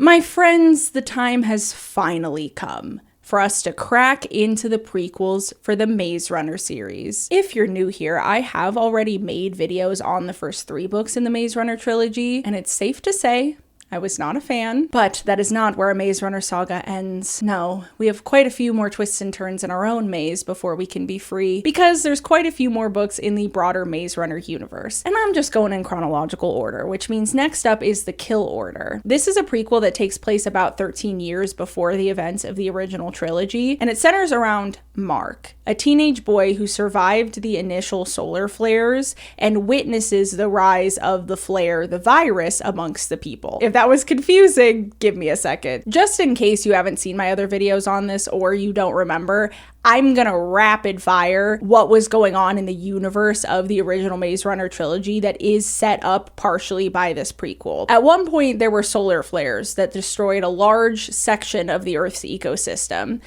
My friends, the time has finally come for us to crack into the prequels for the Maze Runner series. If you're new here, I have already made videos on the first 3 books in the Maze Runner trilogy, and it's safe to say I was not a fan, but that is not where a Maze Runner saga ends. No, we have quite a few more twists and turns in our own maze before we can be free, because there's quite a few more books in the broader Maze Runner universe. And I'm just going in chronological order, which means next up is the Kill Order. This is a prequel that takes place about 13 years before the events of the original trilogy, and it centers around Mark, a teenage boy who survived the initial solar flares and witnesses the rise of the flare, the virus, amongst the people. If that was confusing, give me a second. Just in case you haven't seen my other videos on this or you don't remember, I'm gonna rapid fire what was going on in the universe of the original Maze Runner trilogy that is set up partially by this prequel. At one point, there were solar flares that destroyed a large section of the Earth's ecosystem.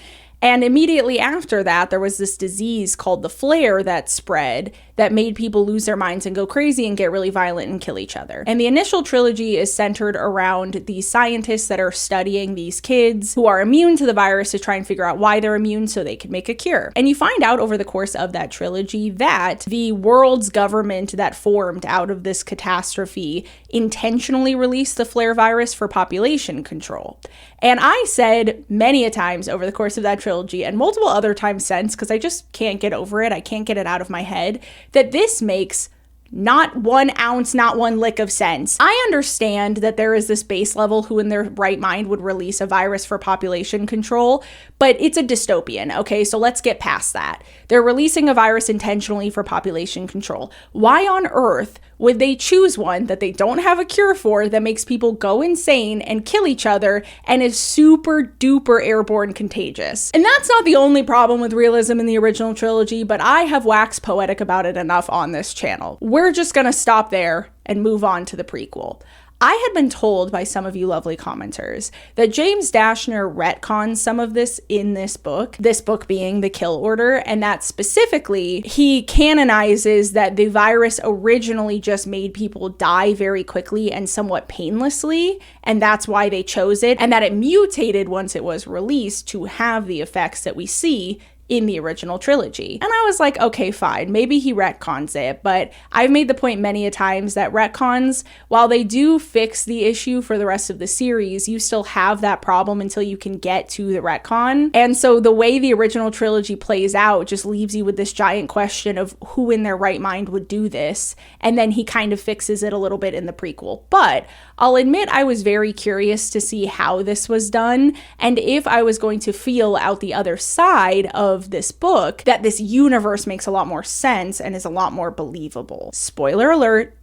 And immediately after that, there was this disease called the flare that spread that made people lose their minds and go crazy and get really violent and kill each other. And the initial trilogy is centered around the scientists that are studying these kids who are immune to the virus to try and figure out why they're immune so they can make a cure. And you find out over the course of that trilogy that the world's government that formed out of this catastrophe intentionally released the flare virus for population control. And I said many a times over the course of that trilogy and multiple other times since, because I just can't get over it, I can't get it out of my head, that this makes not 1 ounce, not 1 lick of sense. I understand that there is this base level who in their right mind would release a virus for population control, but it's a dystopian, okay? So let's get past that. They're releasing a virus intentionally for population control. Why on earth would they choose one that they don't have a cure for that makes people go insane and kill each other and is super duper airborne contagious? And that's not the only problem with realism in the original trilogy, but I have waxed poetic about it enough on this channel. We're just gonna stop there and move on to the prequel. I had been told by some of you lovely commenters that James Dashner retcons some of this in this book being the Kill Order, and that specifically he canonizes that the virus originally just made people die very quickly and somewhat painlessly, and that's why they chose it, and that it mutated once it was released to have the effects that we see in the original trilogy. And I was like, okay, fine, maybe he retcons it, but I've made the point many a times that retcons, while they do fix the issue for the rest of the series, you still have that problem until you can get to the retcon. And so the way the original trilogy plays out just leaves you with this giant question of who in their right mind would do this, and then he kind of fixes it a little bit in the prequel. But I'll admit I was very curious to see how this was done, and if I was going to feel out the other side of this book that this universe makes a lot more sense and is a lot more believable. Spoiler alert,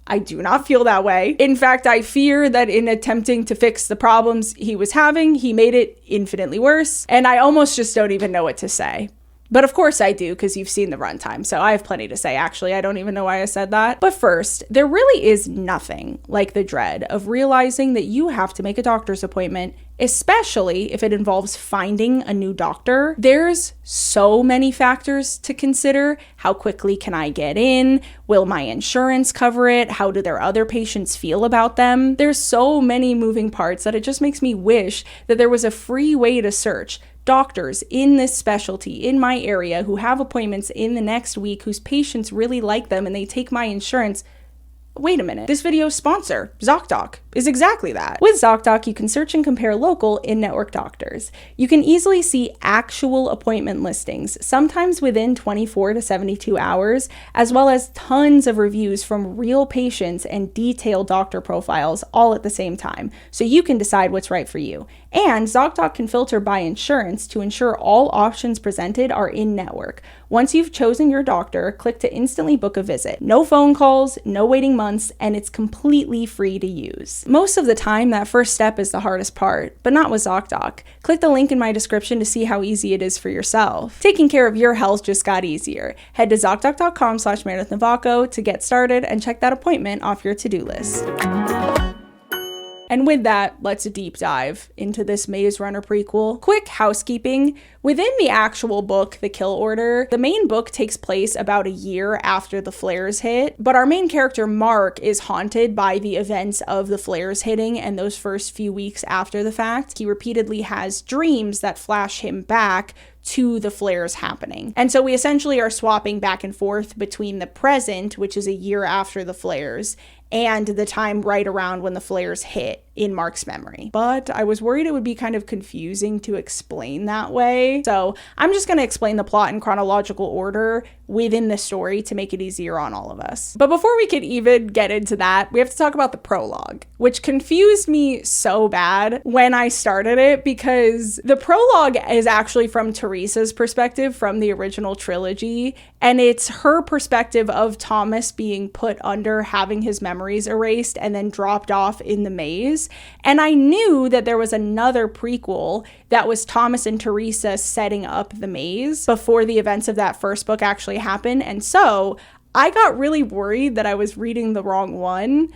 I do not feel that way. In fact, I fear that in attempting to fix the problems he was having, he made it infinitely worse, and I almost just don't even know what to say. But of course I do, because you've seen the runtime, so I have plenty to say. Actually, I don't even know why I said that. But first, there really is nothing like the dread of realizing that you have to make a doctor's appointment, especially if it involves finding a new doctor. There's so many factors to consider. How quickly can I get in? Will my insurance cover it? How do their other patients feel about them? There's so many moving parts that it just makes me wish that there was a free way to search doctors in this specialty in my area who have appointments in the next week, whose patients really like them and they take my insurance. Wait a minute, this video's sponsor, ZocDoc, is exactly that. With ZocDoc, you can search and compare local in-network doctors. You can easily see actual appointment listings, sometimes within 24 to 72 hours, as well as tons of reviews from real patients and detailed doctor profiles all at the same time, so you can decide what's right for you. And ZocDoc can filter by insurance to ensure all options presented are in-network. Once you've chosen your doctor, click to instantly book a visit. No phone calls, no waiting months, and it's completely free to use. Most of the time, that first step is the hardest part, but not with ZocDoc. Click the link in my description to see how easy it is for yourself. Taking care of your health just got easier. Head to ZocDoc.com/MeredithNavaco to get started and check that appointment off your to-do list. And with that, let's deep dive into this Maze Runner prequel. Quick housekeeping. Within the actual book, The Kill Order, the main book takes place about a year after the flares hit, but our main character, Mark, is haunted by the events of the flares hitting and those first few weeks after the fact. He repeatedly has dreams that flash him back to the flares happening. And so we essentially are swapping back and forth between the present, which is a year after the flares, and the time right around when the flares hit in Mark's memory. But I was worried it would be kind of confusing to explain that way. So I'm just going to explain the plot in chronological order within the story to make it easier on all of us. But before we could even get into that, we have to talk about the prologue, which confused me so bad when I started it, because the prologue is actually from Teresa's perspective from the original trilogy, and it's her perspective of Thomas being put under, having his memories erased, and then dropped off in the maze. And I knew that there was another prequel that was Thomas and Teresa setting up the maze before the events of that first book actually happened. And so I got really worried that I was reading the wrong one,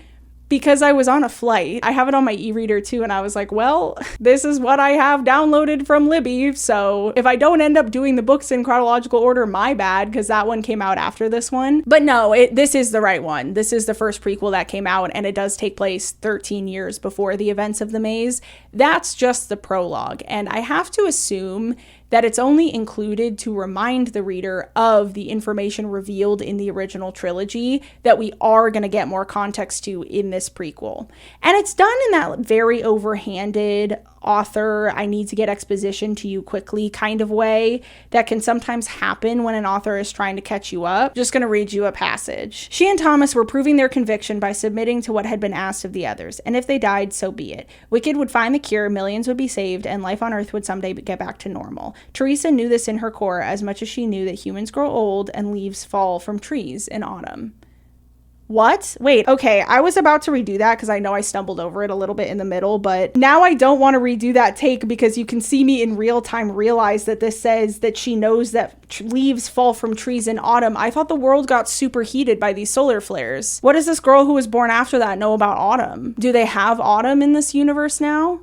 because I was on a flight. I have it on my e-reader too, and I was like, well, this is what I have downloaded from Libby, so if I don't end up doing the books in chronological order, my bad, because that one came out after this one. But no, this is the right one. This is the first prequel that came out, and it does take place 13 years before the events of the maze. That's just the prologue, and I have to assume that it's only included to remind the reader of the information revealed in the original trilogy that we are going to get more context to in this prequel. And it's done in that very overhanded, author, I need to get exposition to you quickly kind of way that can sometimes happen when an author is trying to catch you up. Just going to read you a passage. She and Thomas were proving their conviction by submitting to what had been asked of the others, and if they died, so be it. Wicked would find the cure, millions would be saved, and life on Earth would someday get back to normal. Teresa knew this in her core as much as she knew that humans grow old and leaves fall from trees in autumn. What? Wait, okay, I was about to redo that because I know I stumbled over it a little bit in the middle, but now I don't want to redo that take because you can see me in real time realize that this says that she knows that leaves fall from trees in autumn. I thought the world got superheated by these solar flares. What does this girl who was born after that know about autumn? Do they have autumn in this universe now?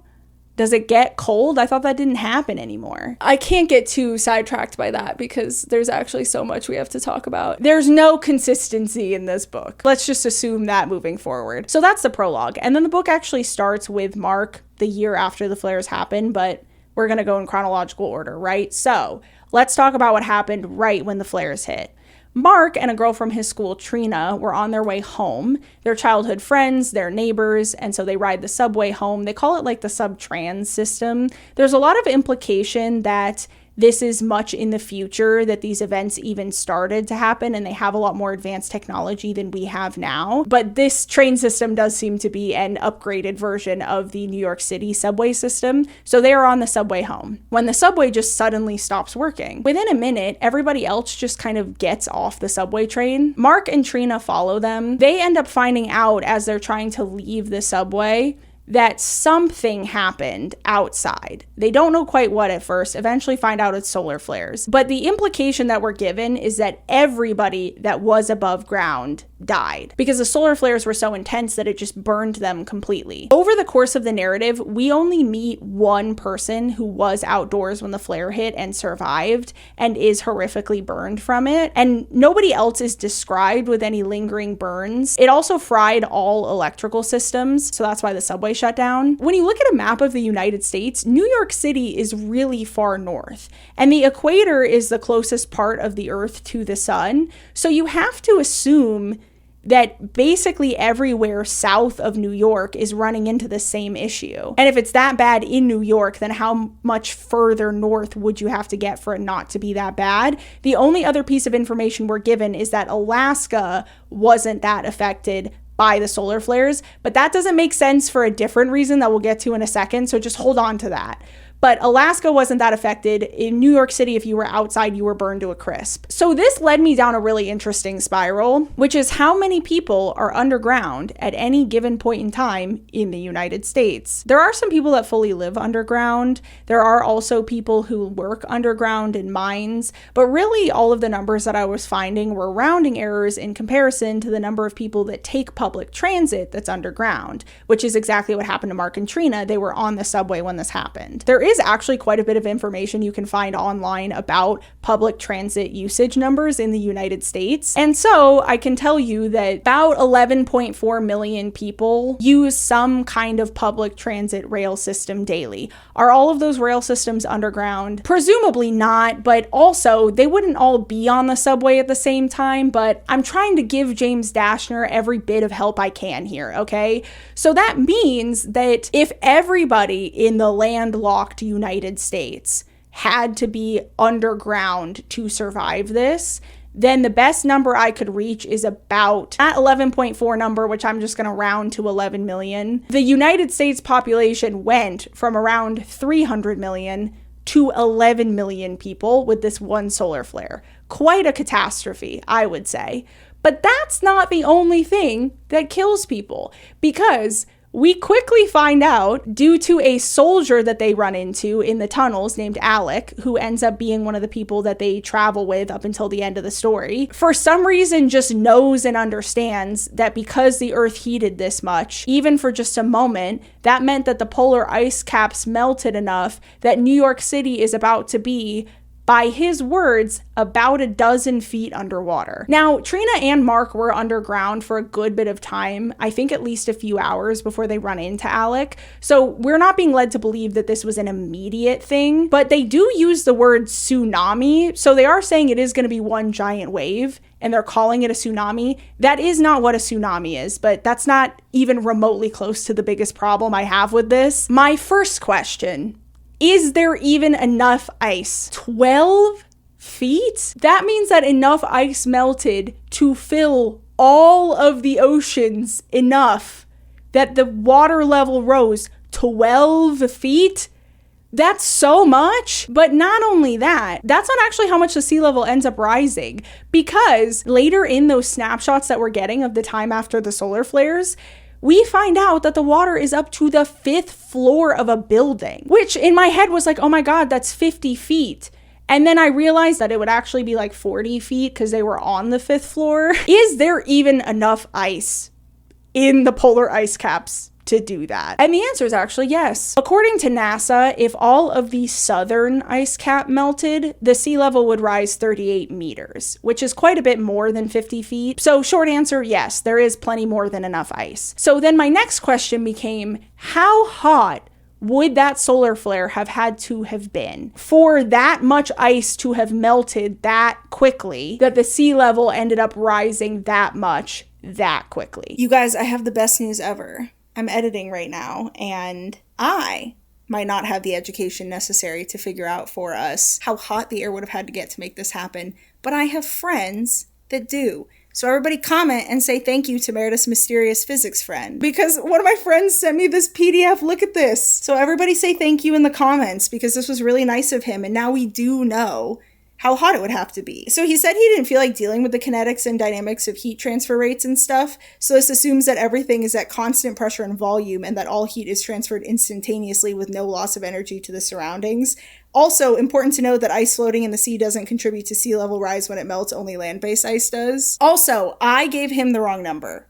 Does it get cold? I thought that didn't happen anymore. I can't get too sidetracked by that because there's actually so much we have to talk about. There's no consistency in this book. Let's just assume that moving forward. So that's the prologue. And then the book actually starts with Mark the year after the flares happened, but we're going to go in chronological order, right? So let's talk about what happened right when the flares hit. Mark and a girl from his school, Trina, were on their way home. They're childhood friends, they're neighbors, and so they ride the subway home. They call it like the subtrans system. There's a lot of implication that this is much in the future that these events even started to happen, and they have a lot more advanced technology than we have now. But this train system does seem to be an upgraded version of the New York City subway system. So they are on the subway home when the subway just suddenly stops working. Within a minute, everybody else just kind of gets off the subway train. Mark and Trina follow them. They end up finding out as they're trying to leave the subway that something happened outside. They don't know quite what at first, eventually find out it's solar flares. But the implication that we're given is that everybody that was above ground died because the solar flares were so intense that it just burned them completely. Over the course of the narrative, we only meet one person who was outdoors when the flare hit and survived and is horrifically burned from it. And nobody else is described with any lingering burns. It also fried all electrical systems, so that's why the subway shut down. When you look at a map of the United States, New York City is really far north, and the equator is the closest part of the Earth to the sun. So you have to assume that basically everywhere south of New York is running into the same issue. And if it's that bad in New York, then how much further north would you have to get for it not to be that bad? The only other piece of information we're given is that Alaska wasn't that affected by the solar flares, but that doesn't make sense for a different reason that we'll get to in a second, so just hold on to that. but Alaska wasn't that affected. In New York City, if you were outside, you were burned to a crisp. So this led me down a really interesting spiral, which is how many people are underground at any given point in time in the United States. There are some people that fully live underground. There are also people who work underground in mines, but really all of the numbers that I was finding were rounding errors in comparison to the number of people that take public transit that's underground, which is exactly what happened to Mark and Trina. They were on the subway when this happened. There is actually quite a bit of information you can find online about public transit usage numbers in the United States. And so I can tell you that about 11.4 million people use some kind of public transit rail system daily. Are all of those rail systems underground? Presumably not, but also they wouldn't all be on the subway at the same time, but I'm trying to give James Dashner every bit of help I can here, okay? So that means that if everybody in the landlocked United States had to be underground to survive this, then the best number I could reach is about that 11.4 number, which I'm just going to round to 11 million. The United States population went from around 300 million to 11 million people with this one solar flare. Quite a catastrophe, I would say. But that's not the only thing that kills people, because we quickly find out, due to a soldier that they run into in the tunnels named Alec, who ends up being one of the people that they travel with up until the end of the story, for some reason just knows and understands that because the Earth heated this much, even for just a moment, that meant that the polar ice caps melted enough that New York City is about to be, by his words, about a dozen feet underwater. Now, Trina and Mark were underground for a good bit of time, I think at least a few hours before they run into Alec. So we're not being led to believe that this was an immediate thing, but they do use the word tsunami. So they are saying it is going to be one giant wave, and they're calling it a tsunami. That is not what a tsunami is, but that's not even remotely close to the biggest problem I have with this. My first question: is there even enough ice? 12 feet? That means that enough ice melted to fill all of the oceans enough that the water level rose 12 feet? That's so much. But not only that, that's not actually how much the sea level ends up rising, because later in those snapshots that we're getting of the time after the solar flares, we find out that the water is up to the 5th floor of a building, which in my head was like, oh my God, that's 50 feet. And then I realized that it would actually be like 40 feet because they were on the 5th floor. Is there even enough ice in the polar ice caps to do that? And the answer is actually yes. According to NASA, if all of the southern ice cap melted, the sea level would rise 38 meters, which is quite a bit more than 50 feet. So short answer, yes, there is plenty more than enough ice. So then my next question became, how hot would that solar flare have had to have been for that much ice to have melted that quickly, that the sea level ended up rising that much that quickly? You guys, I have the best news ever. I'm editing right now, and I might not have the education necessary to figure out for us how hot the air would have had to get to make this happen, but I have friends that do. So everybody comment and say thank you to Meredith's mysterious physics friend, because one of my friends sent me this PDF. Look at this. So everybody say thank you in the comments, because this was really nice of him, and now we do know how hot it would have to be. So he said he didn't feel like dealing with the kinetics and dynamics of heat transfer rates and stuff, so this assumes that everything is at constant pressure and volume and that all heat is transferred instantaneously with no loss of energy to the surroundings. Also, important to note that ice floating in the sea doesn't contribute to sea level rise when it melts, only land-based ice does. Also, I gave him the wrong number.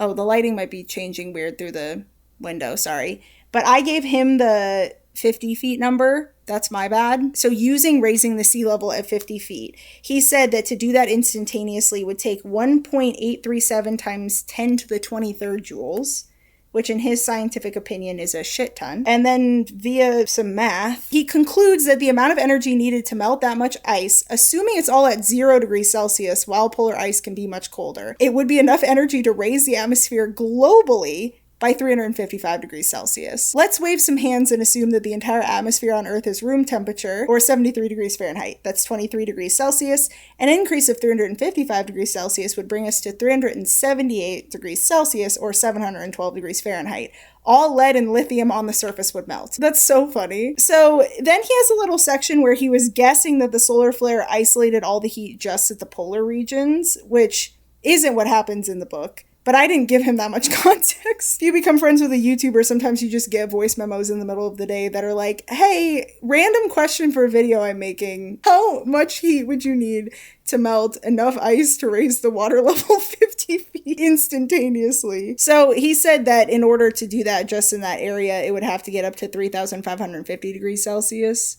Oh, the lighting might be changing weird through the window, sorry. But I gave him the 50 feet number. That's my bad. So using raising the sea level at 50 feet, he said that to do that instantaneously would take 1.837 times 10 to the 23rd joules, which in his scientific opinion is a shit ton. And then via some math, he concludes that the amount of energy needed to melt that much ice, assuming it's all at 0 degrees Celsius, while polar ice can be much colder, it would be enough energy to raise the atmosphere globally by 355 degrees Celsius. Let's wave some hands and assume that the entire atmosphere on Earth is room temperature, or 73 degrees Fahrenheit. That's 23 degrees Celsius. An increase of 355 degrees Celsius would bring us to 378 degrees Celsius, or 712 degrees Fahrenheit. All lead and lithium on the surface would melt. That's so funny. So then he has a little section where he was guessing that the solar flare isolated all the heat just at the polar regions, which isn't what happens in the book. But I didn't give him that much context. If you become friends with a YouTuber, sometimes you just get voice memos in the middle of the day that are like, hey, random question for a video I'm making. How much heat would you need to melt enough ice to raise the water level 50 feet instantaneously? So he said that in order to do that just in that area, it would have to get up to 3,550 degrees Celsius,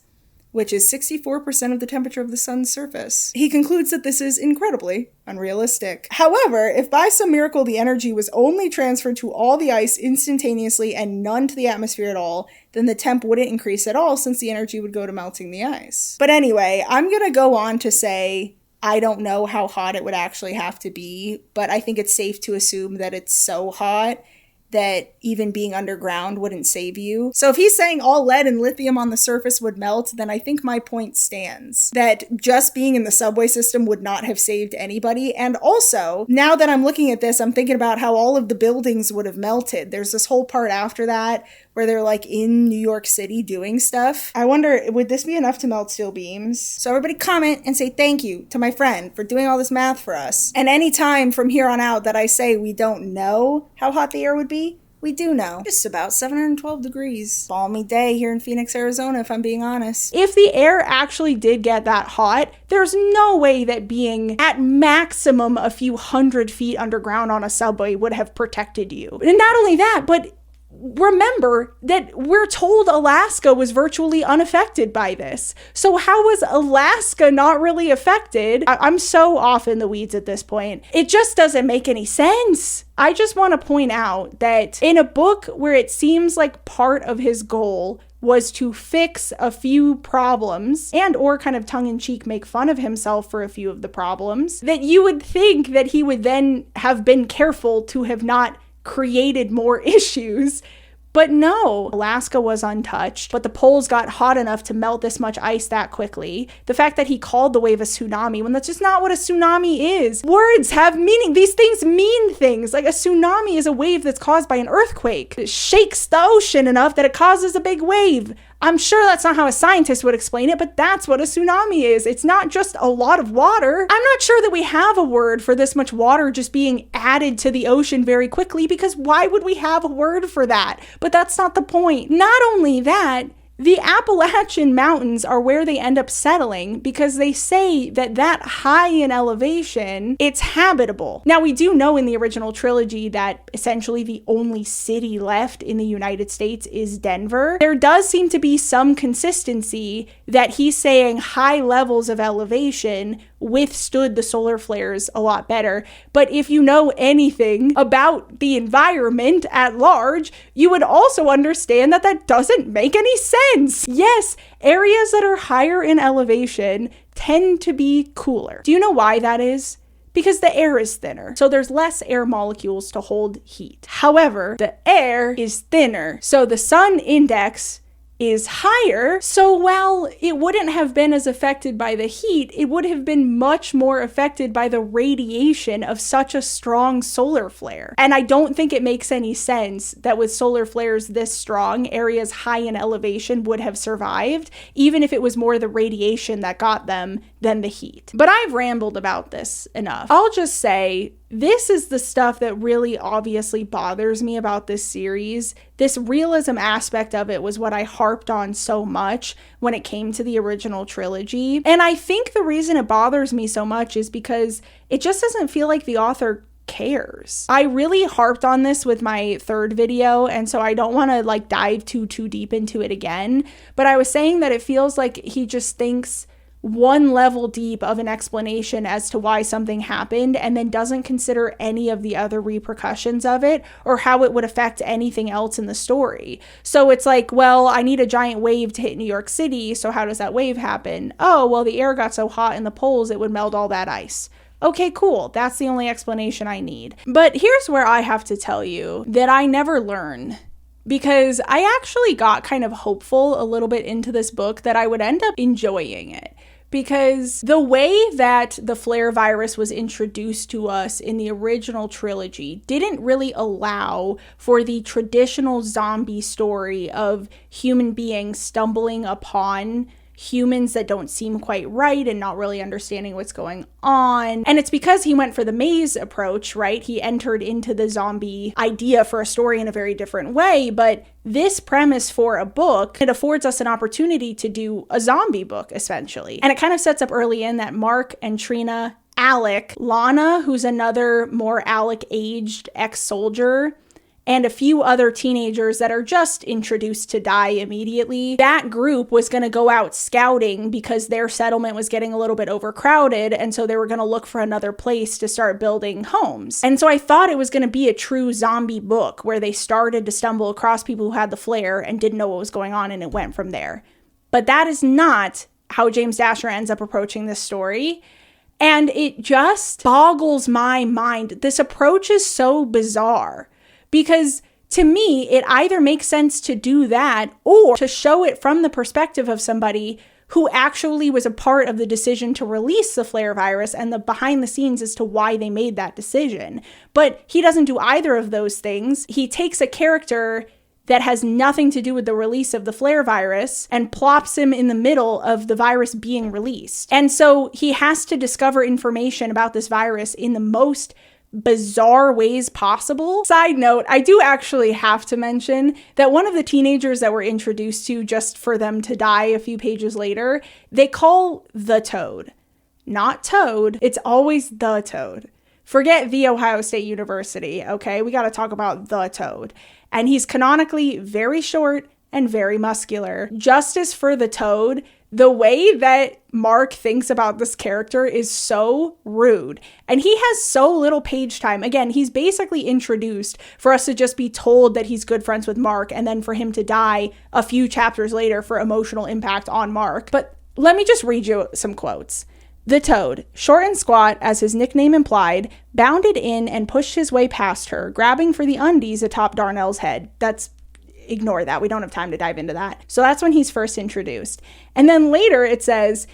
which is 64% of the temperature of the sun's surface. He concludes that this is incredibly unrealistic. However, if by some miracle the energy was only transferred to all the ice instantaneously and none to the atmosphere at all, then the temp wouldn't increase at all since the energy would go to melting the ice. But anyway, I'm gonna go on to say I don't know how hot it would actually have to be, but I think it's safe to assume that it's so hot that even being underground wouldn't save you. So if he's saying all lead and lithium on the surface would melt, then I think my point stands. That just being in the subway system would not have saved anybody. And also, now that I'm looking at this, I'm thinking about how all of the buildings would have melted. There's this whole part after that where they're like in New York City doing stuff. I wonder, would this be enough to melt steel beams? So everybody comment and say thank you to my friend for doing all this math for us. And anytime from here on out that I say we don't know how hot the air would be, we do know. Just about 712 degrees. Balmy day here in Phoenix, Arizona, if I'm being honest. If the air actually did get that hot, there's no way that being at maximum a few hundred feet underground on a subway would have protected you. And not only that, but remember that we're told Alaska was virtually unaffected by this. So how was Alaska not really affected? I'm so off in the weeds at this point. It just doesn't make any sense. I just want to point out that in a book where it seems like part of his goal was to fix a few problems and or kind of tongue-in-cheek make fun of himself for a few of the problems, that you would think that he would then have been careful to have not created more issues. But no, Alaska was untouched, but the poles got hot enough to melt this much ice that quickly. The fact that he called the wave a tsunami when that's just not what a tsunami is. Words have meaning. These things mean things. Like a tsunami is a wave that's caused by an earthquake. It shakes the ocean enough that it causes a big wave. I'm sure that's not how a scientist would explain it, but that's what a tsunami is. It's not just a lot of water. I'm not sure that we have a word for this much water just being added to the ocean very quickly, because why would we have a word for that? But that's not the point. Not only that, the Appalachian Mountains are where they end up settling because they say that high in elevation, it's habitable. Now, we do know in the original trilogy that essentially the only city left in the United States is Denver. There does seem to be some consistency that he's saying high levels of elevation withstood the solar flares a lot better. But if you know anything about the environment at large, you would also understand that that doesn't make any sense. Yes, areas that are higher in elevation tend to be cooler. Do you know why that is? Because the air is thinner, so there's less air molecules to hold heat. However, the air is thinner, so the sun index is higher, so while it wouldn't have been as affected by the heat, it would have been much more affected by the radiation of such a strong solar flare. And I don't think it makes any sense that with solar flares this strong, areas high in elevation would have survived, even if it was more the radiation that got them than the heat. But I've rambled about this enough. I'll just say, this is the stuff that really obviously bothers me about this series. This realism aspect of it was what I harped on so much when it came to the original trilogy. And I think the reason it bothers me so much is because it just doesn't feel like the author cares. I really harped on this with my third video, and so I don't want to dive too deep into it again. But I was saying that it feels like he just thinks one level deep of an explanation as to why something happened and then doesn't consider any of the other repercussions of it or how it would affect anything else in the story. So it's like, well, I need a giant wave to hit New York City, so how does that wave happen? Oh, well, the air got so hot in the poles it would melt all that ice. Okay, cool. That's the only explanation I need. But here's where I have to tell you that I never learn, because I actually got kind of hopeful a little bit into this book that I would end up enjoying it. Because the way that the flare virus was introduced to us in the original trilogy didn't really allow for the traditional zombie story of human beings stumbling upon humans that don't seem quite right and not really understanding what's going on. And it's because he went for the maze approach, right? He entered into the zombie idea for a story in a very different way. But this premise for a book, it affords us an opportunity to do a zombie book, essentially. And it kind of sets up early in that Mark and Trina, Alec, Lana, who's another more Alec-aged ex-soldier, and a few other teenagers that are just introduced to die immediately. That group was going to go out scouting because their settlement was getting a little bit overcrowded, and so they were going to look for another place to start building homes. And so I thought it was going to be a true zombie book where they started to stumble across people who had the flare and didn't know what was going on, and it went from there. But that is not how James Dashner ends up approaching this story. And it just boggles my mind. This approach is so bizarre. Because to me, it either makes sense to do that or to show it from the perspective of somebody who actually was a part of the decision to release the flare virus and the behind the scenes as to why they made that decision. But he doesn't do either of those things. He takes a character that has nothing to do with the release of the flare virus and plops him in the middle of the virus being released. And so he has to discover information about this virus in the most bizarre ways possible. Side note, I do actually have to mention that one of the teenagers that we're introduced to just for them to die a few pages later, they call the Toad. Not Toad, it's always the Toad. Forget the Ohio State University, okay? We gotta talk about the Toad. And he's canonically very short and very muscular. Justice for the Toad, the way that Mark thinks about this character is so rude. And he has so little page time. Again, he's basically introduced for us to just be told that he's good friends with Mark and then for him to die a few chapters later for emotional impact on Mark. But let me just read you some quotes. The Toad, short and squat as his nickname implied, bounded in and pushed his way past her, grabbing for the undies atop Darnell's head. Ignore that. We don't have time to dive into that. So that's when he's first introduced. And then later it says,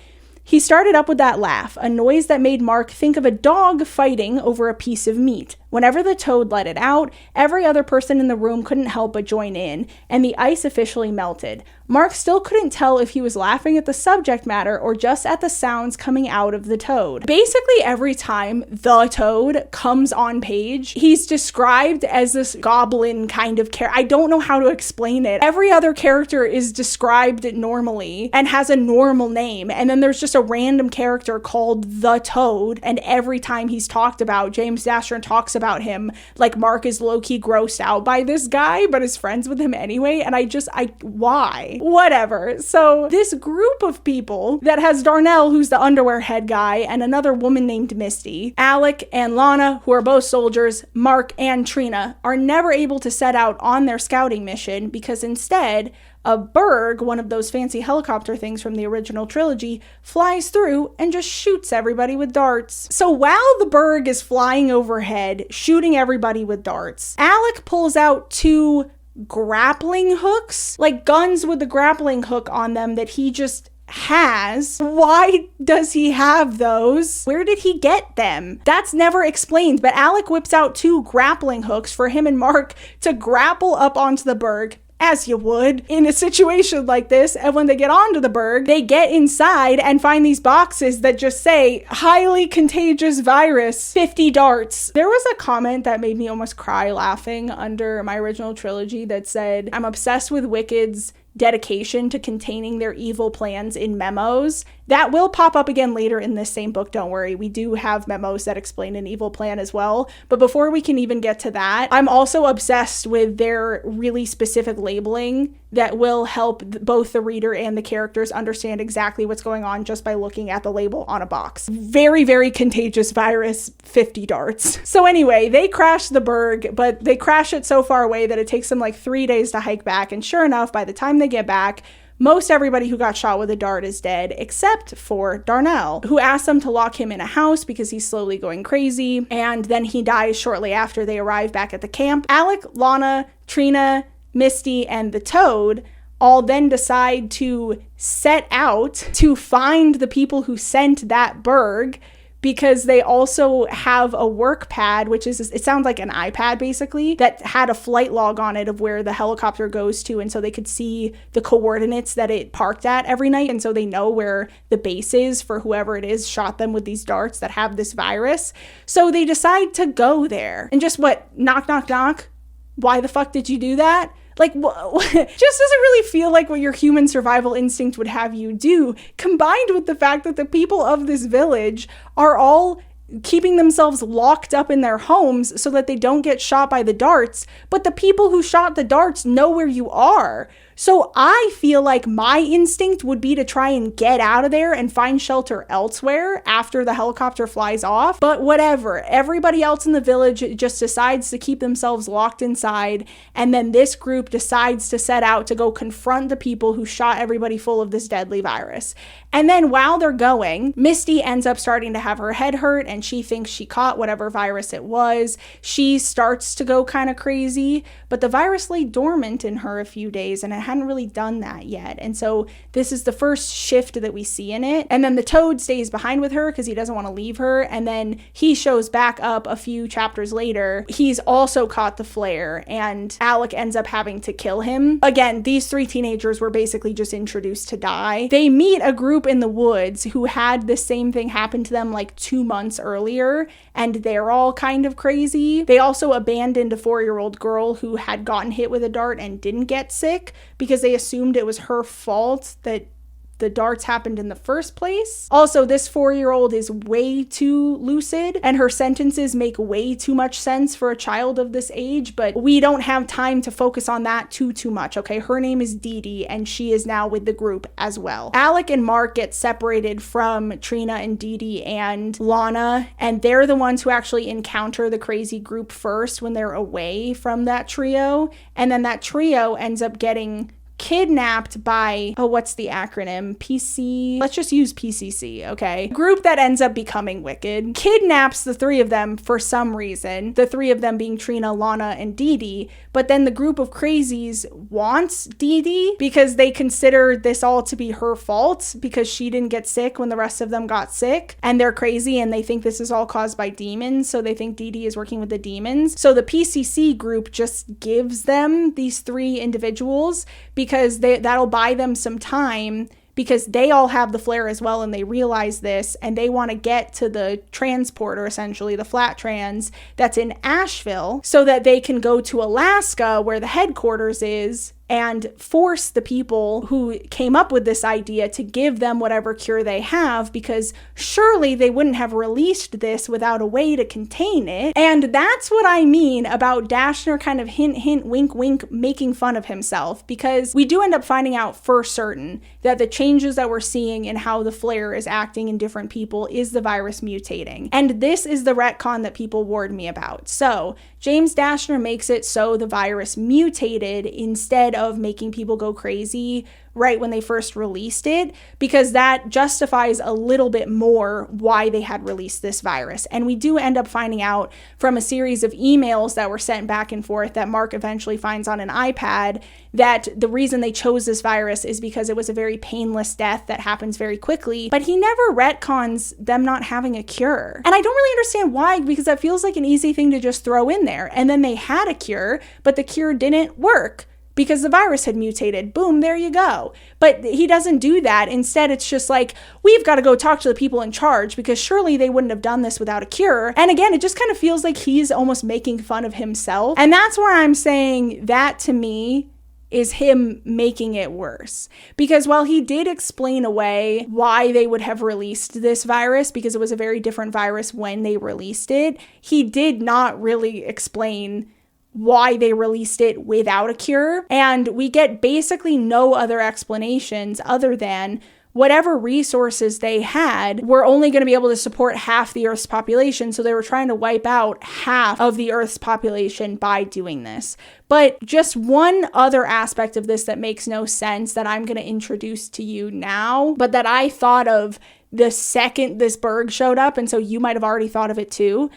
he started up with that laugh, a noise that made Mark think of a dog fighting over a piece of meat. Whenever the Toad let it out, every other person in the room couldn't help but join in, and the ice officially melted. Mark still couldn't tell if he was laughing at the subject matter or just at the sounds coming out of the Toad. Basically, every time the Toad comes on page, he's described as this goblin kind of character. I don't know how to explain it. Every other character is described normally and has a normal name, and then there's just a random character called the Toad, and every time he's talked about, James Dashner talks about him like Mark is low-key grossed out by this guy, but is friends with him anyway, and why? Whatever. So this group of people that has Darnell, who's the underwear head guy, and another woman named Misty, Alec and Lana, who are both soldiers, Mark and Trina, are never able to set out on their scouting mission because instead, a Berg, one of those fancy helicopter things from the original trilogy, flies through and just shoots everybody with darts. So while the Berg is flying overhead, shooting everybody with darts, Alec pulls out 2 grappling hooks, like guns with the grappling hook on them that he just has. Why does he have those? Where did he get them? That's never explained, but Alec whips out 2 grappling hooks for him and Mark to grapple up onto the Berg, as you would in a situation like this. And when they get onto the Berg, they get inside and find these boxes that just say highly contagious virus, 50 darts. There was a comment that made me almost cry laughing under my original trilogy that said, I'm obsessed with Wicked's dedication to containing their evil plans in memos. That will pop up again later in this same book, don't worry. We do have memos that explain an evil plan as well. But before we can even get to that, I'm also obsessed with their really specific labeling that will help both the reader and the characters understand exactly what's going on just by looking at the label on a box. Very, very contagious virus, 50 darts. So anyway, they crash the Berg, but they crash it so far away that it takes them like 3 days to hike back. And sure enough, by the time they get back, most everybody who got shot with a dart is dead, except for Darnell, who asked them to lock him in a house because he's slowly going crazy, and then he dies shortly after they arrive back at the camp. Alec, Lana, Trina, Misty, and the Toad all then decide to set out to find the people who sent that Berg, because they also have a work pad, which is, it sounds like an iPad basically, that had a flight log on it of where the helicopter goes to, and so they could see the coordinates that it parked at every night, and so they know where the base is for whoever it is shot them with these darts that have this virus. So they decide to go there. And just knock, knock, knock? Why the fuck did you do that? Like, just doesn't really feel like what your human survival instinct would have you do, combined with the fact that the people of this village are all keeping themselves locked up in their homes so that they don't get shot by the darts, but the people who shot the darts know where you are. So I feel like my instinct would be to try and get out of there and find shelter elsewhere after the helicopter flies off. But whatever, everybody else in the village just decides to keep themselves locked inside. And then this group decides to set out to go confront the people who shot everybody full of this deadly virus. And then while they're going, Misty ends up starting to have her head hurt and she thinks she caught whatever virus it was. She starts to go kind of crazy, but the virus lay dormant in her a few days and it hadn't really done that yet. And so this is the first shift that we see in it. And then the Toad stays behind with her because he doesn't want to leave her. And then he shows back up a few chapters later. He's also caught the flare and Alec ends up having to kill him. Again, these three teenagers were basically just introduced to die. They meet a group in the woods who had the same thing happen to them like 2 months earlier, and they're all kind of crazy. They also abandoned a 4-year-old girl who had gotten hit with a dart and didn't get sick because they assumed it was her fault that the darts happened in the first place. Also, this 4-year-old is way too lucid and her sentences make way too much sense for a child of this age, but we don't have time to focus on that too much, okay? Her name is Dee Dee and she is now with the group as well. Alec and Mark get separated from Trina and Dee Dee and Lana, and they're the ones who actually encounter the crazy group first when they're away from that trio, and then that trio ends up getting kidnapped by, what's the acronym? Let's just use PCC, okay? Group that ends up becoming wicked, kidnaps the three of them for some reason, the three of them being Trina, Lana, and Dee Dee, but then the group of crazies wants Dee Dee because they consider this all to be her fault because she didn't get sick when the rest of them got sick, and they're crazy and they think this is all caused by demons, so they think Dee Dee is working with the demons. So the PCC group just gives them these three individuals because that'll buy them some time because they all have the flare as well and they realize this and they want to get to the transporter, essentially the flat trans that's in Asheville, so that they can go to Alaska where the headquarters is and force the people who came up with this idea to give them whatever cure they have, because surely they wouldn't have released this without a way to contain it. And that's what I mean about Dashner kind of hint, hint, wink, wink, making fun of himself, because we do end up finding out for certain that the changes that we're seeing in how the flare is acting in different people is the virus mutating. And this is the retcon that people warned me about. So James Dashner makes it so the virus mutated instead of making people go crazy right when they first released it, because that justifies a little bit more why they had released this virus. And we do end up finding out from a series of emails that were sent back and forth that Mark eventually finds on an iPad that the reason they chose this virus is because it was a very painless death that happens very quickly, but he never retcons them not having a cure. And I don't really understand why, because that feels like an easy thing to just throw in there. And then they had a cure, but the cure didn't work because the virus had mutated. Boom, there you go. But he doesn't do that. Instead, it's just like, we've got to go talk to the people in charge because surely they wouldn't have done this without a cure. And again, it just kind of feels like he's almost making fun of himself. And that's where I'm saying that to me is him making it worse. Because while he did explain away why they would have released this virus, because it was a very different virus when they released it, he did not really explain why they released it without a cure. And we get basically no other explanations other than, whatever resources they had were only going to be able to support half the Earth's population. So they were trying to wipe out half of the Earth's population by doing this. But just one other aspect of this that makes no sense that I'm going to introduce to you now, but that I thought of the second this berg showed up, and so you might have already thought of it too.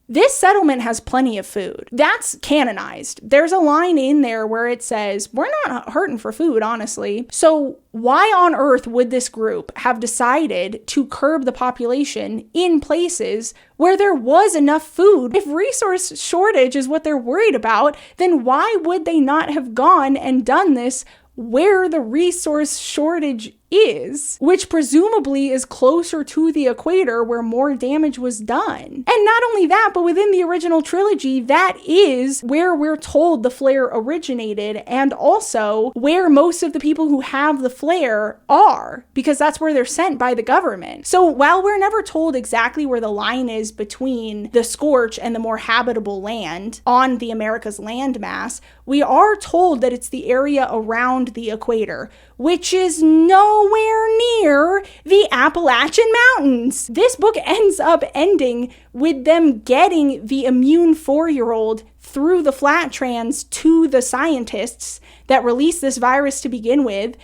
This settlement has plenty of food. That's canonized. There's a line in there where it says, we're not hurting for food, honestly. So why on earth would this group have decided to curb the population in places where there was enough food? If resource shortage is what they're worried about, then why would they not have gone and done this where the resource shortage is, which presumably is closer to the equator where more damage was done? And not only that, but within the original trilogy, that is where we're told the flare originated, and also where most of the people who have the flare are, because that's where they're sent by the government. So while we're never told exactly where the line is between the scorch and the more habitable land on the America's landmass, we are told that it's the area around the equator, which is nowhere near the Appalachian Mountains. This book ends up ending with them getting the immune 4-year-old through the flat trans to the scientists that released this virus to begin with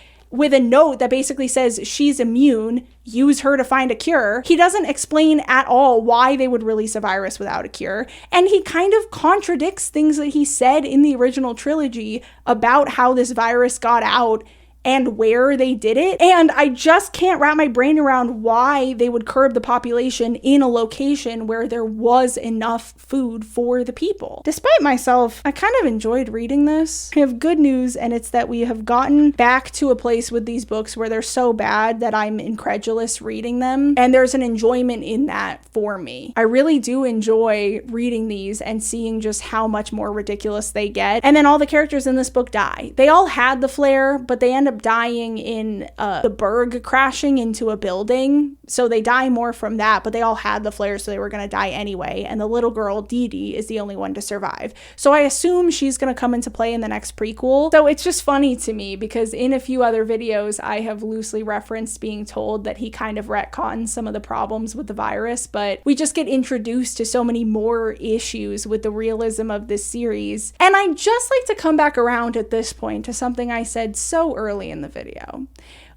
a note that basically says she's immune, use her to find a cure. He doesn't explain at all why they would release a virus without a cure. And he kind of contradicts things that he said in the original trilogy about how this virus got out and where they did it. And I just can't wrap my brain around why they would curb the population in a location where there was enough food for the people. Despite myself, I kind of enjoyed reading this. I have good news, and it's that we have gotten back to a place with these books where they're so bad that I'm incredulous reading them. And there's an enjoyment in that for me. I really do enjoy reading these and seeing just how much more ridiculous they get. And then all the characters in this book die. They all had the flare, but they end up dying in the berg crashing into a building. So they die more from that, but they all had the flare, so they were going to die anyway. And the little girl, Dee Dee, is the only one to survive. So I assume she's going to come into play in the next prequel. So it's just funny to me because in a few other videos, I have loosely referenced being told that he kind of retcons some of the problems with the virus, but we just get introduced to so many more issues with the realism of this series. And I just like to come back around at this point to something I said so early in the video,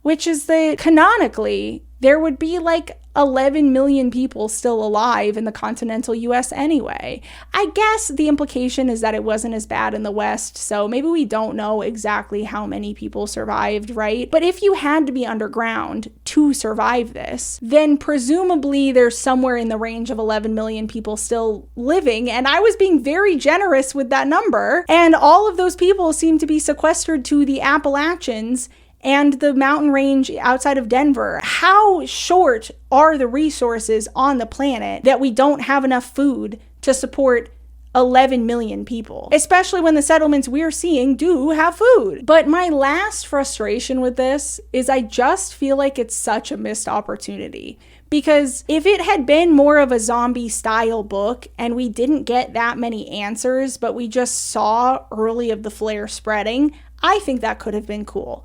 which is that canonically, there would be like 11 million people still alive in the continental US anyway. I guess the implication is that it wasn't as bad in the West, so maybe we don't know exactly how many people survived, right? But if you had to be underground to survive this, then presumably there's somewhere in the range of 11 million people still living, and I was being very generous with that number, and all of those people seem to be sequestered to the Appalachians and the mountain range outside of Denver. How short are the resources on the planet that we don't have enough food to support 11 million people, especially when the settlements we're seeing do have food? But my last frustration with this is I just feel like it's such a missed opportunity. Because if it had been more of a zombie style book and we didn't get that many answers, but we just saw early of the flare spreading, I think that could have been cool.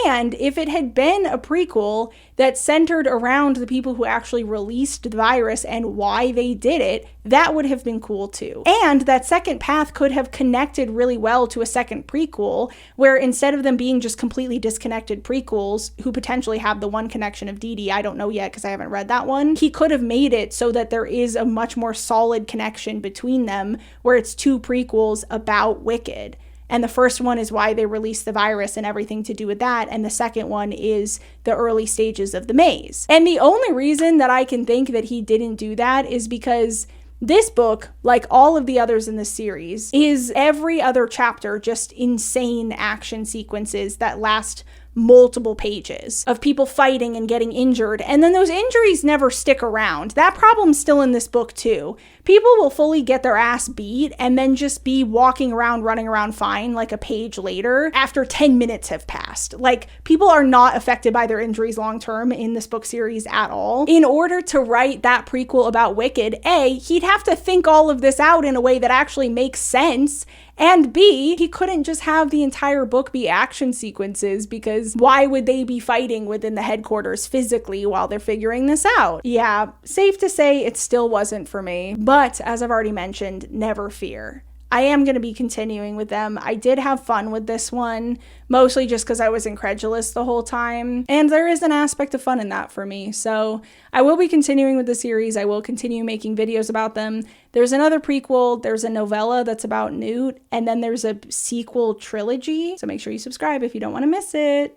And if it had been a prequel that centered around the people who actually released the virus and why they did it, that would have been cool too. And that second path could have connected really well to a second prequel, where instead of them being just completely disconnected prequels who potentially have the one connection of Dee Dee, I don't know yet because I haven't read that one, he could have made it so that there is a much more solid connection between them, where it's two prequels about Wicked. And the first one is why they released the virus and everything to do with that. And the second one is the early stages of the maze. And the only reason that I can think that he didn't do that is because this book, like all of the others in the series, is every other chapter just insane action sequences that last multiple pages of people fighting and getting injured. And then those injuries never stick around. That problem's still in this book too. People will fully get their ass beat and then just be walking around, running around fine like a page later after 10 minutes have passed. Like, people are not affected by their injuries long term in this book series at all. In order to write that prequel about Wicked, A, he'd have to think all of this out in a way that actually makes sense. And B, he couldn't just have the entire book be action sequences, because why would they be fighting within the headquarters physically while they're figuring this out? Yeah, safe to say it still wasn't for me. But as I've already mentioned, never fear. I am going to be continuing with them. I did have fun with this one, mostly just because I was incredulous the whole time. And there is an aspect of fun in that for me. So I will be continuing with the series. I will continue making videos about them. There's another prequel. There's a novella that's about Newt. And then there's a sequel trilogy. So make sure you subscribe if you don't want to miss it.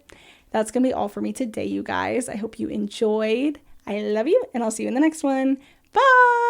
That's going to be all for me today, you guys. I hope you enjoyed. I love you, and I'll see you in the next one. Bye!